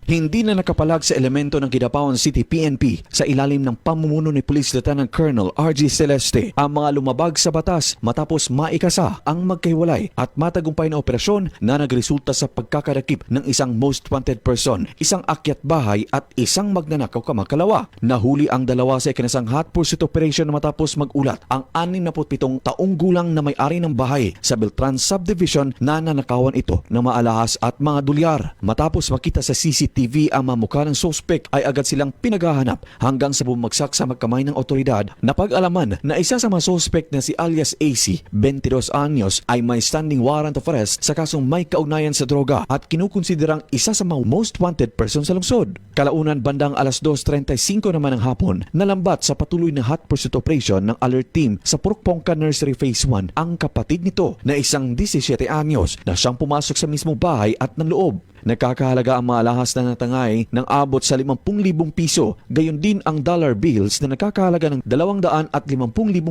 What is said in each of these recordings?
Hindi na nakapalag sa elemento ng Kidapawan City PNP sa ilalim ng pamumuno ni Police Lieutenant Colonel RG Celeste ang mga lumabag sa batas matapos maikasa ang magkahiwalay at matagumpay na operasyon na nagresulta sa pagkakadakip ng isang most wanted person, isang akyat bahay at isang magnanakaw kamakalawa. Nahuli ang dalawa sa ikinasang hot pursuit operation matapos magulat ang 67 taong gulang na may-ari ng bahay sa Beltran Subdivision na nanakawan ito ng maalahas at mga dolyar. Matapos makita sa CCTV ang mga mukha ng suspect ay agad silang pinaghahanap hanggang sa bumagsak sa magkamay ng otoridad. Napag-alaman na isa sa mga suspect na si alias AC, 22 anyos, ay may standing warrant of arrest sa kasong may kaugnayan sa droga at kinukonsiderang isa sa mga most wanted person sa lungsod. Kalaunan bandang alas 2:35 naman ng hapon, nalambat sa patuloy na hot pursuit operation ng alert team sa Purukpongka Nursery Phase 1 ang kapatid nito na isang 17 anyos na siyang pumasok sa mismong bahay at ng loob. Nagkakahalaga ang mga alahas na natangay ng abot sa 50,000 piso, gayon din ang dollar bills na nagkakahalaga ng 250,000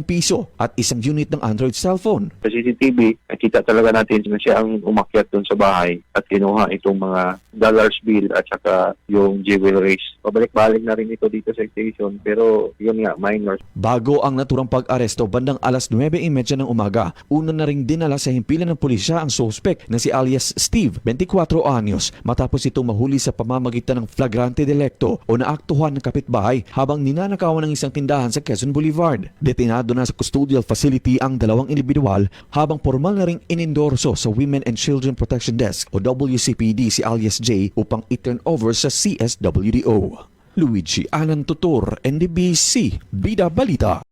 piso at isang unit ng Android cellphone. Sa CCTV, nakita talaga natin na siya ang umakyat doon sa bahay at kinuha itong mga dollars bill at saka yung jewelries. Pabalik-balik na rin ito dito sa station pero yun nga, minors. Bago ang naturang pag-aresto bandang alas 9:30 ng umaga, una na ring dinala sa himpilan ng pulisya ang suspect na si alias Steve, 24 anyos, matapos itong mahuli sa pamamagitan ng flagrante delicto o naaktuhan ng kapitbahay habang ninanakawan ng isang tindahan sa Quezon Boulevard. Detinado na sa custodial facility ang dalawang individual habang formal na ring inendorso sa Women and Children Protection Desk o WCPD si alias J upang i-turn over sa CSWDO. Luigi Alan Tutor, NDBC, Bida Balita.